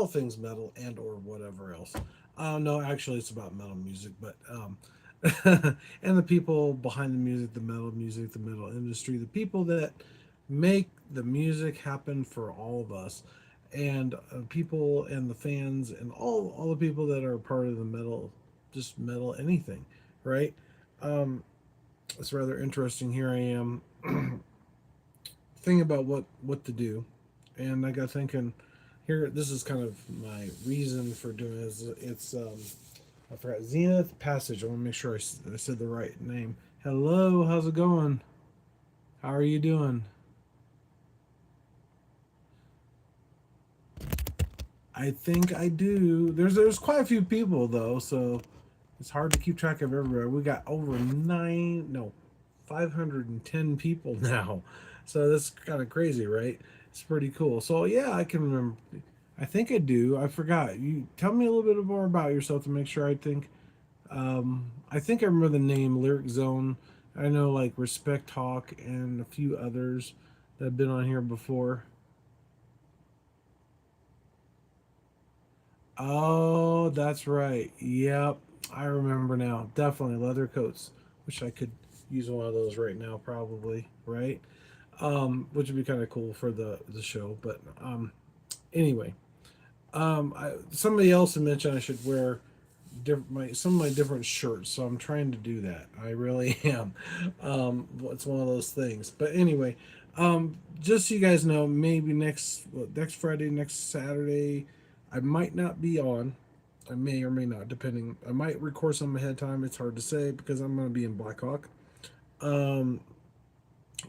all things metal and or whatever else. No, actually, it's about metal music, but and the people behind the music, the metal industry, the people that make the music happen for all of us, and people and the fans and all the people that are part of the metal, just metal anything, right? Um, it's rather interesting. Here I am thinking about what to do, and I got thinking. Here, this is kind of my reason for doing this. It's I forgot Zenith Passage. I want to make sure I said the right name. Hello, how's it going? How are you doing? I think I do. There's quite a few people though, so it's hard to keep track of everywhere. We got over 510 people now, so that's kind of crazy, right? It's pretty cool. So yeah, I can remember. I think I do. I forgot. You tell me a little bit more about yourself to make sure. I think I remember the name Lyric Zone. I know like Respect Talk and a few others that have been on here before. Oh, that's right. Yep, I remember now. Definitely leather coats. Wish I could use one of those right now, probably. Right, which would be kind of cool for the show. But anyway, somebody else had mentioned I should wear some of my different shirts, so I'm trying to do that. I really am. It's one of those things. But anyway, just so you guys know, maybe next Friday, next Saturday, I might not be on. I may or may not, depending. I might record some ahead of time. It's hard to say because I'm going to be in Blackhawk. Um,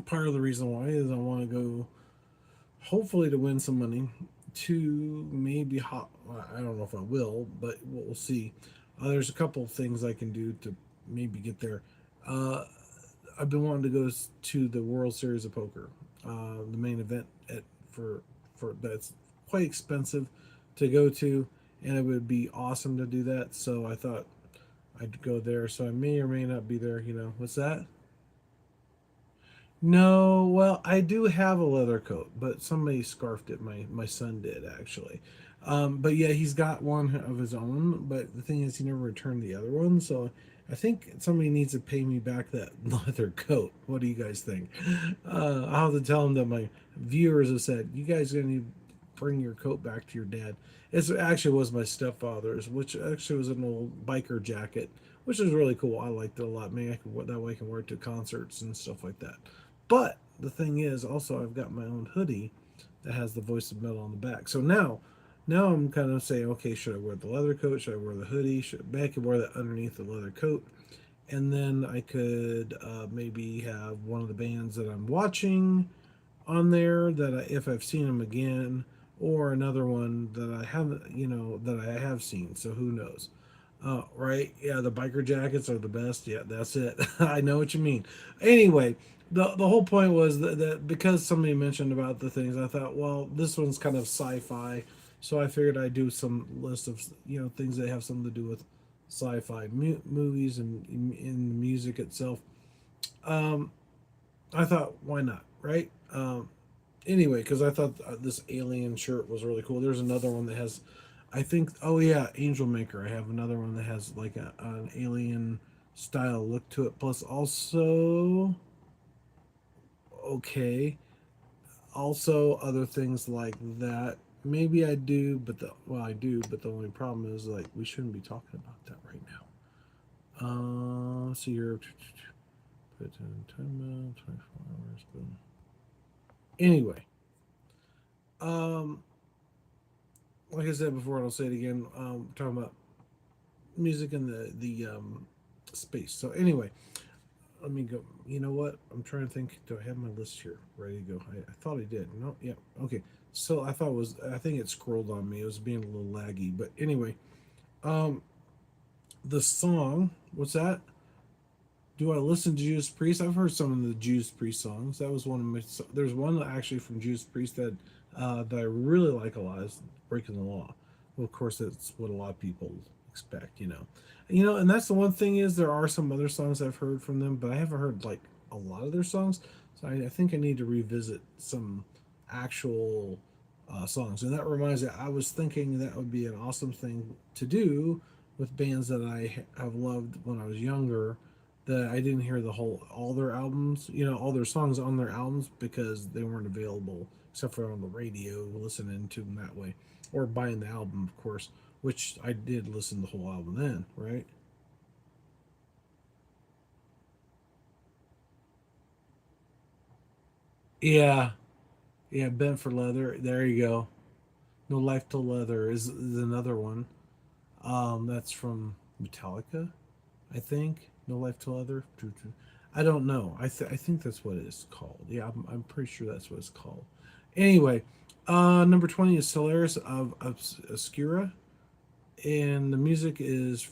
Part of the reason why is I want to go, hopefully, to win some money. To maybe hop. I don't know if I will, but we'll see. There's a couple of things I can do to maybe get there. Uh, I've been wanting to go to the World Series of Poker, the main event for that's quite expensive to go to, and it would be awesome to do that. So I thought I'd go there. So I may or may not be there. What's that? No, well, I do have a leather coat, but somebody scarfed it. My son did actually. But yeah, he's got one of his own. But the thing is, he never returned the other one. So I think somebody needs to pay me back that leather coat. What do you guys think? I'll have to tell him that my viewers have said you guys are gonna need to bring your coat back to your dad. It actually was my stepfather's, which actually was an old biker jacket, which is really cool. I liked it a lot. Maybe I could that way I can wear it to concerts and stuff like that. But the thing is, also I've got my own hoodie that has the voice of metal on the back. So now I'm kind of saying, okay, should I wear the leather coat? Should I wear the hoodie? I could wear that underneath the leather coat, and then I could maybe have one of the bands that I'm watching on there that if I've seen them again, or another one that I haven't, that I have seen. So who knows? Right? Yeah, the biker jackets are the best. Yeah, that's it. I know what you mean. Anyway, the whole point was that because somebody mentioned about the things, I thought, well, this one's kind of sci-fi, so I figured I'd do some list of things that have something to do with sci-fi movies and in the music itself. Um, I thought, why not, right? Anyway, because I thought this alien shirt was really cool. There's another one that has, I think, oh yeah, Angel Maker. I have another one that has like an alien style look to it. Plus, also, okay, also other things like that. Maybe I do, but I do, but the only problem is like we shouldn't be talking about that right now. So you're put in time 24 hours. Boom. Anyway, um, like I said before, and I'll say it again. Talking about music and the space. So anyway, let me go. You know what? I'm trying to think. Do I have my list here ready to go? I thought I did. No, yeah, okay. So I thought it was. I think it scrolled on me. It was being a little laggy, but anyway, um, the song. What's that? Do I listen to Judas Priest? I've heard some of the Judas Priest songs. That was one of my. There's one actually from Judas Priest that I really like a lot. Is Breaking the Law. Well, of course, that's what a lot of people expect. And that's the one thing is there are some other songs I've heard from them, but I haven't heard like a lot of their songs. So I think I need to revisit some actual songs. And that reminds me, I was thinking that would be an awesome thing to do with bands that I have loved when I was younger. That I didn't hear the whole all their albums, all their songs on their albums because they weren't available except for on the radio, listening to them that way, or buying the album, of course. Which I did listen to the whole album then, right? Yeah, yeah. Bent for Leather. There you go. No Life to Leather is another one. That's from Metallica, I think. No Life to Leather. I don't know. I think that's what it's called. Yeah, I'm pretty sure that's what it's called. Anyway, number 20 is Solaris of Obscura, and the music is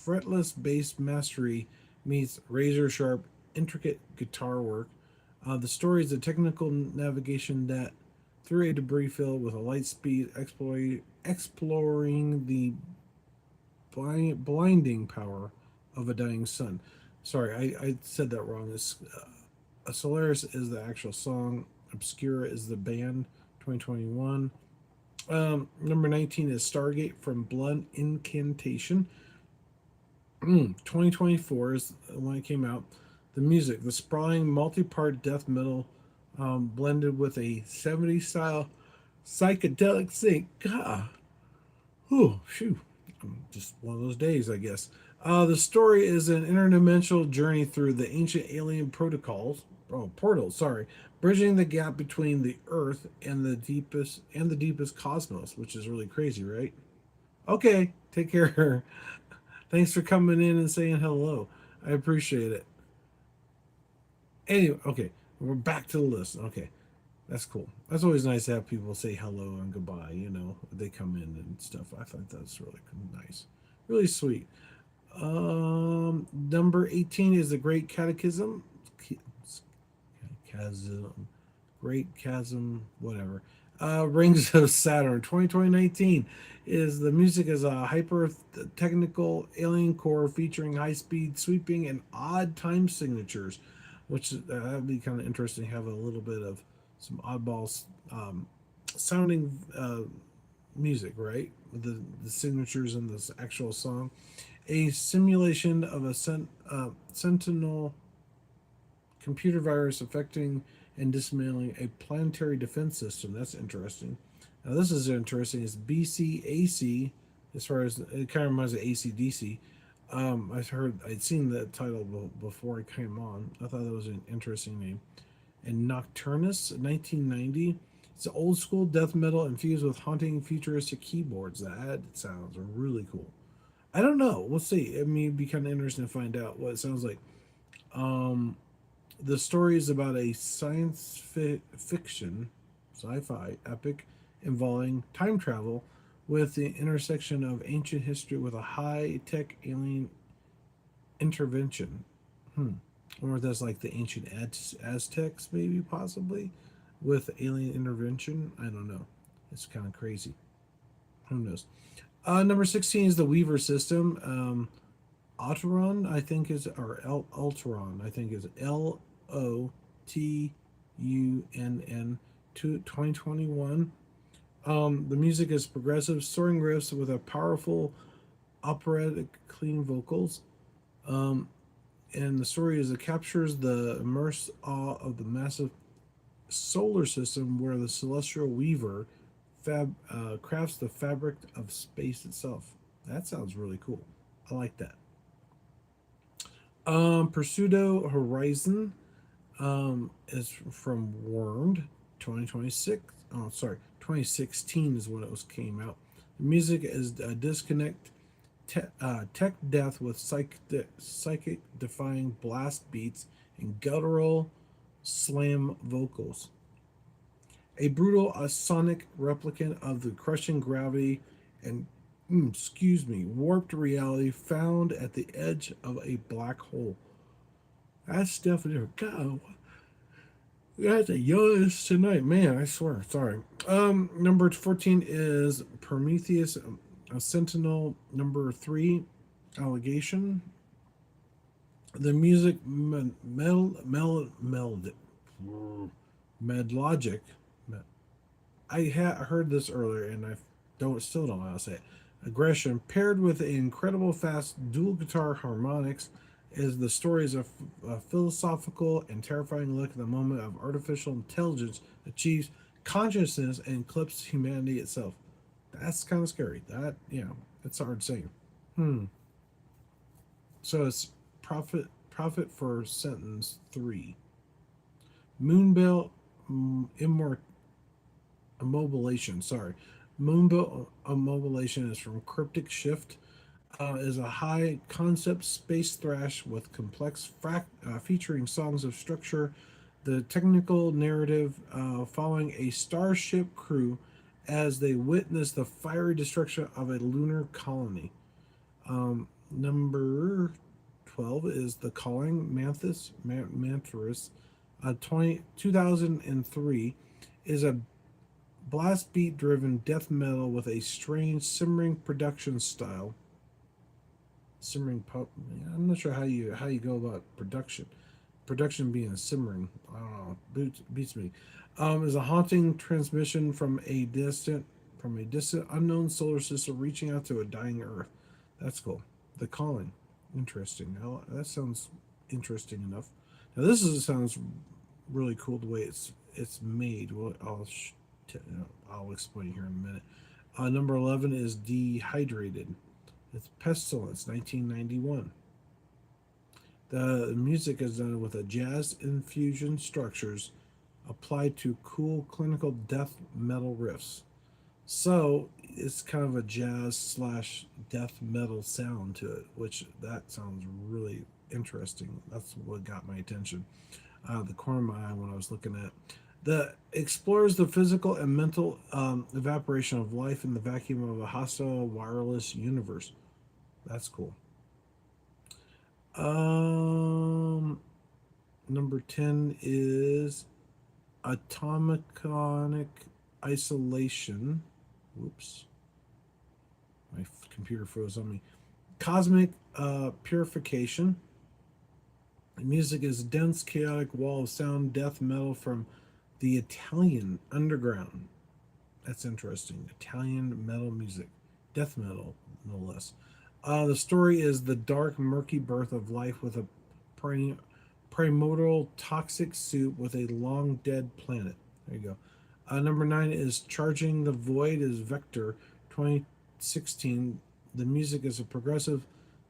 fretless bass mastery meets razor sharp, intricate guitar work. The story is a technical navigation that, through a debris field with a light speed, exploring the blinding power of a dying sun. Sorry, I said that wrong. Solaris is the actual song. Obscura is the band. 2021. Number 19 is Stargate from Blood Incantation. 2024 is when it came out. The music, the sprawling multi-part death metal, blended with a 70s style psychedelic synth. God, whew, phew. Just one of those days, I guess. The story is an interdimensional journey through the ancient alien portals. Sorry, bridging the gap between the Earth and the deepest cosmos, which is really crazy, right? Okay, take care. Thanks for coming in and saying hello. I appreciate it. Anyway, okay, we're back to the list. Okay, that's cool. That's always nice to have people say hello and goodbye. They come in and stuff. I thought that's really nice, really sweet. Number 18 is the Great Catechism. Chasm, Great Chasm, whatever. Rings of Saturn, 2019 is the music is a hyper technical alien core featuring high speed sweeping and odd time signatures, which that'd be kind of interesting. Have a little bit of some oddballs sounding music, right? The signatures in this actual song. A simulation of a sentinel computer virus affecting and dismantling a planetary defense system. That's interesting. Now, this is interesting. It's BCAC, as far as it kind of reminds of ACDC. I'd seen that title before it came on. I thought that was an interesting name. And Nocturnus, 1990. It's old school death metal infused with haunting futuristic keyboards. That sounds really cool. I don't know. We'll see. I mean, it'd be kind of interesting to find out what it sounds like. Um, the story is about a fiction, sci-fi epic involving time travel with the intersection of ancient history with a high-tech alien intervention. I wonder if that's like the ancient Aztecs, maybe, possibly, with alien intervention. I don't know. It's kind of crazy. Who knows? Number 16 is the Weaver system. Alteron, I think is, or Alteron, I think is Lotunn, 2021. The music is progressive, soaring riffs with a powerful operatic clean vocals. Um, and the story is it captures the immersed awe of the massive solar system where the celestial weaver crafts the fabric of space itself. That sounds really cool. I like that. Pursudo Horizon is from Wormed, 2026. Oh, sorry, 2016 is when it was came out. The music is a disconnect tech death with psychic defying blast beats and guttural slam vocals. A brutal sonic replicant of the crushing gravity and warped reality found at the edge of a black hole. That's definitely God. That's a yours tonight, man. I swear. Sorry. Number 14 is Prometheus, a Sentinel. Number 3, Allegation. The music Medlogic. heard this earlier, and I don't still don't know how to say it. Aggression paired with incredible fast dual guitar harmonics is the stories of a philosophical and terrifying look at the moment of artificial intelligence achieves consciousness and eclipses humanity itself. That's kind of scary. That it's hard saying. Hmm. So it's profit for sentence three. Moonbill immort immobilation. Sorry, Moonbill immobilation is from Cryptic Shift. Is a high concept space thrash with complex featuring songs of structure. The technical narrative following a starship crew as they witness the fiery destruction of a lunar colony. Number 12 is The Calling Mantis. 2003 is a blast beat driven death metal with a strange simmering production style. Simmering pop. I'm not sure how you go about production. Production being a simmering. I don't know. Beats me. Is a haunting transmission from a distant unknown solar system reaching out to a dying Earth. That's cool. The Calling. Interesting. Now, that sounds interesting enough. Now sounds really cool the way it's made. Well, I'll explain here in a minute. Number 11 is Dehydrated. It's Pestilence, 1991. The music is done with a jazz infusion structures applied to cool clinical death metal riffs. So it's kind of a jazz slash death metal sound to it, which that sounds really interesting. That's what got my attention out of the corner of my eye when I was looking at. The explores the physical and mental evaporation of life in the vacuum of a hostile wireless universe. That's cool. Um, Number 10 is Atomiconic Isolation. Whoops, my computer froze on me. Cosmic Purification. The music is a dense, chaotic wall of sound, death metal from the Italian underground. That's interesting. Italian metal music, death metal, no less. The story is the dark, murky birth of life with a primordial toxic soup with a long dead planet. There you go. Number 9 is Charging the Void is Vector 2016. The music is a progressive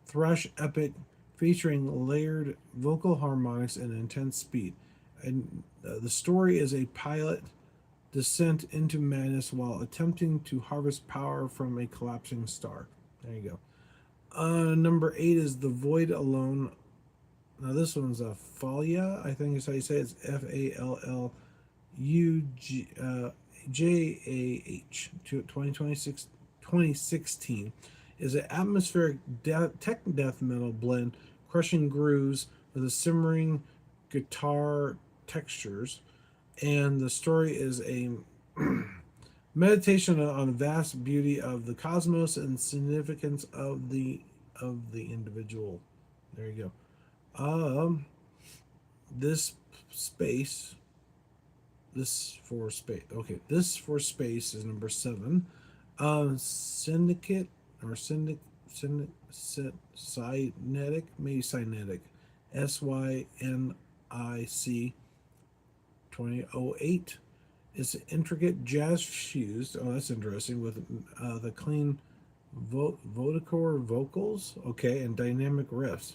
thrash epic featuring layered vocal harmonics and intense speed. And the story is a pilot descent into madness while attempting to harvest power from a collapsing star. There you go. Number 8 is The Void Alone. Now this one's a Falia, I think is how you say it. It's FALLUJAH. 2016 is an atmospheric tech death metal blend, crushing grooves with a simmering guitar textures, and the story is a meditation on the vast beauty of the cosmos and significance of the individual. There you go. This space, this for space. Okay, this for space is number 7. Syndicate or cynetic, maybe cynetic, SYNIC 2008. It's intricate jazz fused. Oh, that's interesting. With the clean Vodacor vocals, okay, and dynamic riffs.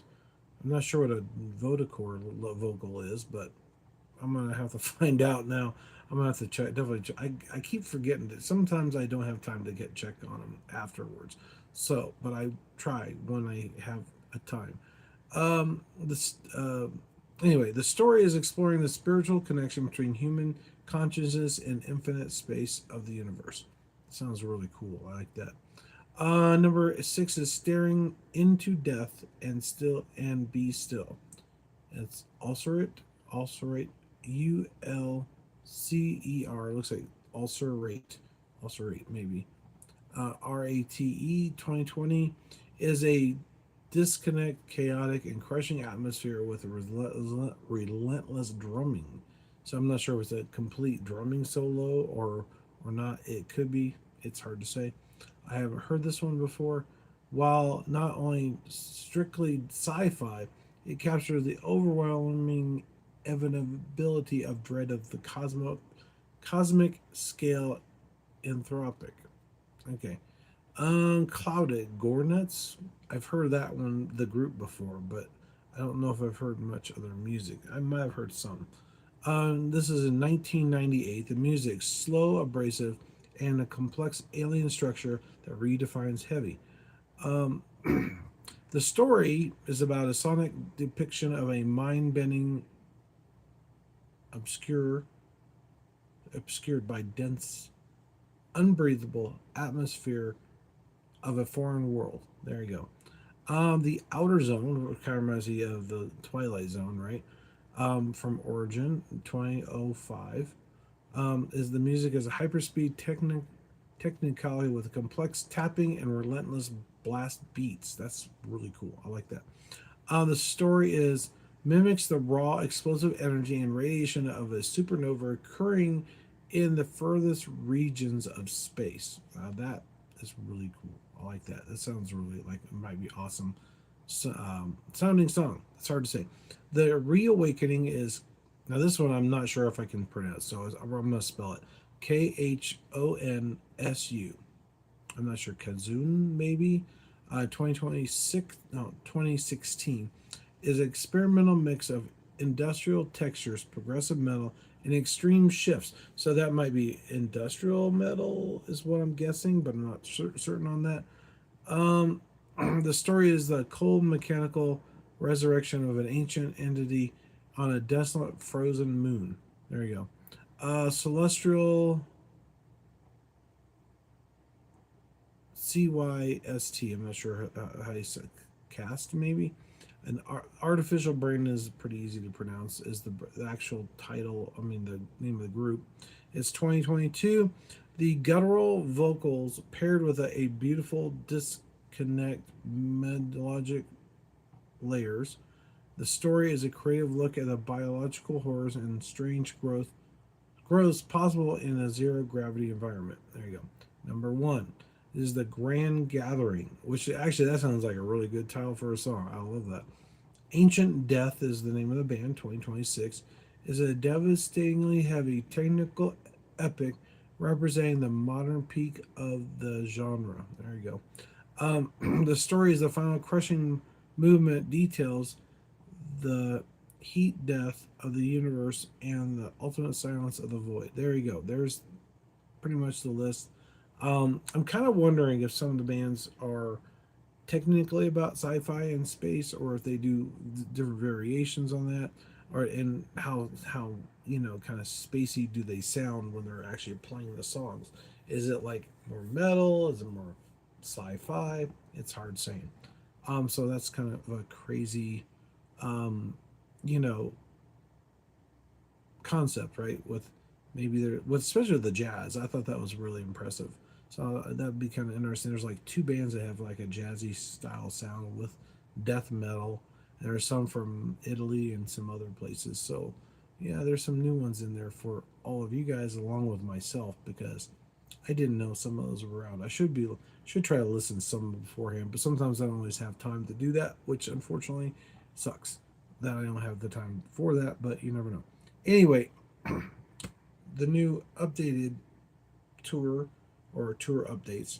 I'm not sure what a Vodacor vocal is, but I'm gonna have to find out now. I'm gonna have to check. Definitely, I keep forgetting that sometimes I don't have time to get checked on them afterwards. So, but I try when I have a time. This Anyway, the story is exploring the spiritual connection between human consciousness and infinite space of the universe. Sounds really cool. I like that. Number 6 is Staring into Death and Still and Be Still. It's ulcerate, ULCER. Looks like ulcerate maybe. RATE 2020 is a disconnect, chaotic, and crushing atmosphere with relentless drumming. So I'm not sure if it's a complete drumming solo or or not. It could be. It's hard to say. I haven't heard this one before. While not only strictly sci fi, it captures the overwhelming inevitability of dread of the cosmic scale anthropic. Okay. Unclouded Gornuts. I've heard that one, the group, before, but I don't know if I've heard much other music. I might have heard some. This is in 1998. The music, slow, abrasive, and a complex alien structure that redefines heavy. Um, the story is about a sonic depiction of a mind-bending, obscure, obscured by dense, unbreathable atmosphere of a foreign world. There you go. The Outer Zone, which kind of reminds me of the Twilight Zone, right? From Origin 2005. Is the music is a hyperspeed technicality with a complex tapping and relentless blast beats. That's really cool. I like that. The story is mimics the raw explosive energy and radiation of a supernova occurring in the furthest regions of space. That is really cool. I like that. That sounds really like it might be awesome. Sounding song. It's hard to say. The reawakening is now this one I'm not sure if I can pronounce, so I'm going to spell it Khonsu. I'm not sure, Kazun maybe. 2026, no, 2016 is an experimental mix of industrial textures, progressive metal, and extreme shifts. So that might be industrial metal, is what I'm guessing, but I'm not certain on that. Um, the story is the cold mechanical resurrection of an ancient entity on a desolate frozen moon. There you go. Celestial CYST. I'm not sure how you say cast, maybe. An artificial brain is pretty easy to pronounce. Is the actual title? I mean, the name of the group. It's 2022. The guttural vocals paired with a beautiful disconnect melodic layers. The story is a creative look at the biological horrors and strange growths possible in a zero gravity environment. There you go. Number one is The Grand Gathering, which actually that sounds like a really good title for a song. I love that. Ancient Death is the name of the band. 2026 is a devastatingly heavy technical epic representing the modern peak of the genre. There you go. The story is the final crushing movement details the heat death of the universe and the ultimate silence of the void. There you go. There's pretty much the list. I'm kind of wondering if some of the bands are technically about sci-fi and space, or if they do different variations on that, or in how kind of spacey do they sound when they're actually playing the songs? Is it like more metal? Is it more sci-fi? It's hard saying. So that's kind of a crazy, um, you know, concept, right? With maybe there, with especially the jazz, I thought that was really impressive. So that'd be kind of interesting. There's like two bands that have like a jazzy style sound with death metal. And there's some from Italy and some other places. So yeah, there's some new ones in there for all of you guys, along with myself, because I didn't know some of those were around. I should try to listen to some beforehand, but sometimes I don't always have time to do that, which unfortunately sucks that I don't have the time for that. But you never know. Anyway, the new updated tour or tour updates.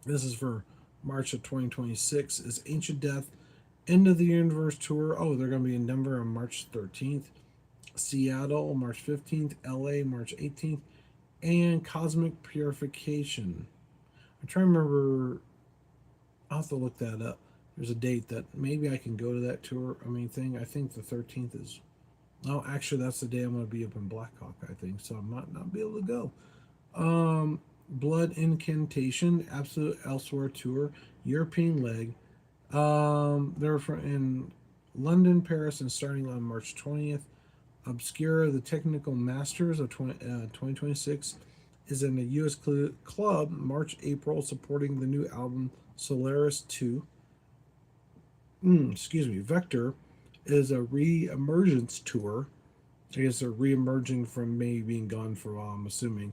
This is for March of 2026. Is Ancient Death End of the Universe tour? Oh, they're going to be in Denver on March 13th, Seattle March 15th, LA March 18th, and Cosmic Purification. I'm trying to remember. I'll have to look that up. There's a date that maybe I can go to that tour. I think the 13th is. Oh, actually, that's the day I'm going to be up in Blackhawk. I think so. I might not be able to go. Blood Incantation, Absolute Elsewhere tour, European leg. They're in London, Paris, and starting on March 20th. Obscura, the Technical Masters of 2026, is in a U.S. club March, April, supporting the new album Solaris 2. Excuse me. Vector is a re-emergence tour. I guess they're re-emerging from maybe being gone for a while, I'm assuming.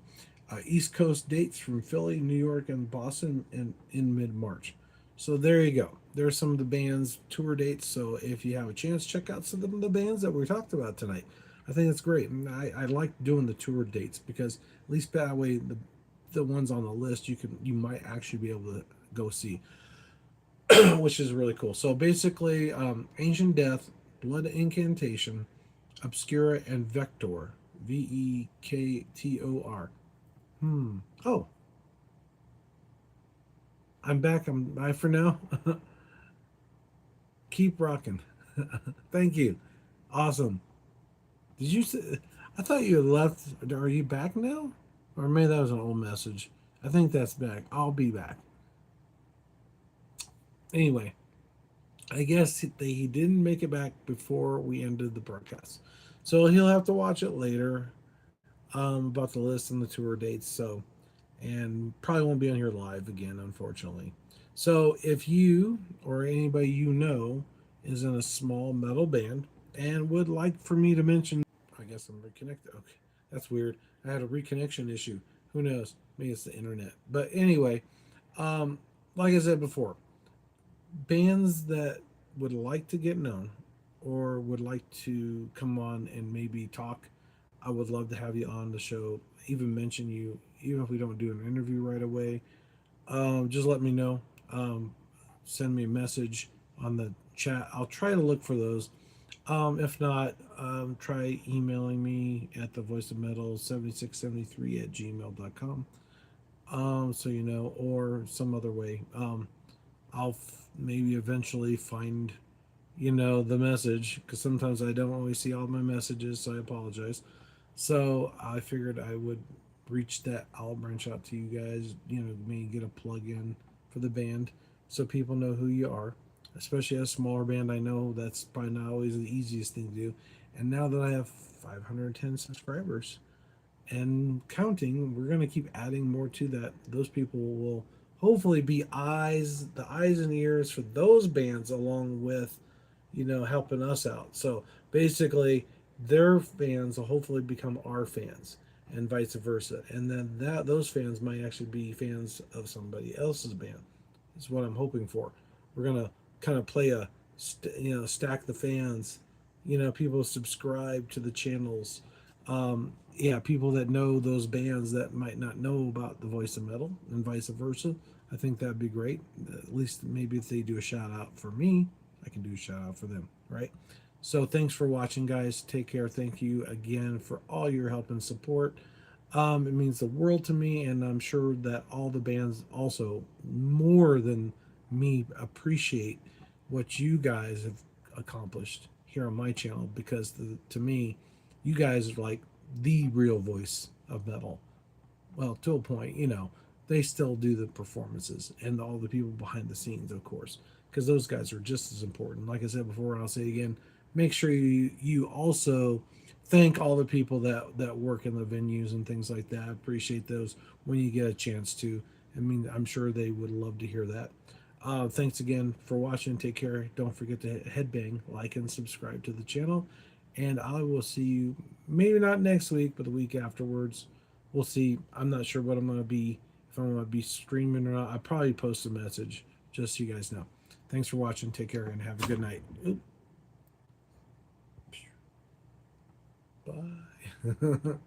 East Coast dates from Philly, New York, and Boston in mid March. So there you go. There's some of the band's tour dates. So if you have a chance, check out some of the bands that we talked about tonight. I think it's great. And I like doing the tour dates because at least that way the ones on the list you might actually be able to go see, which is really cool. So basically, Ancient Death, Blood Incantation, Obscura, and Vector. Vektor. Oh, I'm back. I'm bye for now. Keep rocking. Thank you. Awesome. Did you say? I thought you had left. Are you back now? Or maybe that was an old message. I think that's back. I'll be back. Anyway, I guess he didn't make it back before we ended the broadcast. So he'll have to watch it later about the list and the tour dates. So, and probably won't be on here live again, unfortunately. So if you or anybody you know is in a small metal band and would like for me to mention, I guess I'm reconnected. Okay, that's weird. I had a reconnection issue. Who knows? Maybe it's the internet. But anyway, um, like I said before, bands that would like to get known or would like to come on and maybe talk, I would love to have you on the show. Even mention you, even if we don't do an interview right away. Just let me know. Send me a message on the chat. I'll try to look for those. If not, try emailing me at the voice of metal 7673 at gmail.com. So you know, or some other way. I'll maybe eventually find, the message because sometimes I don't always see all my messages, so I apologize. So I figured I would reach that. I'll branch out to you guys, maybe get a plug in for the band so people know who you are. Especially a smaller band, I know that's probably not always the easiest thing to do. And now that I have 510 subscribers, and counting, we're going to keep adding more to that. Those people will hopefully be the eyes and ears for those bands, along with, helping us out. So basically, their fans will hopefully become our fans, and vice versa. And then those fans might actually be fans of somebody else's band. Is what I'm hoping for. We're gonna kind of play stack the fans. People subscribe to the channels. Yeah, people that know those bands that might not know about the Voice of Metal, and vice versa. I think that'd be great. At least maybe if they do a shout out for me, I can do a shout out for them, right? So thanks for watching, guys. Take care. Thank you again for all your help and support. It means the world to me, and I'm sure that all the bands also, more than me, appreciate what you guys have accomplished here on my channel because to me, you guys are like the real voice of metal. Well, to a point, they still do the performances and all the people behind the scenes, of course, because those guys are just as important. Like I said before, and I'll say it again, make sure you also thank all the people that work in the venues and things like that. Appreciate those when you get a chance to. I mean, I'm sure they would love to hear that. Thanks again for watching. Take care. Don't forget to headbang, like, and subscribe to the channel. And I will see you maybe not next week, but the week afterwards. We'll see. I'm not sure what I'm going to be, if I'm going to be streaming or not. I'll probably post a message just so you guys know. Thanks for watching. Take care and have a good night. Oop, bye.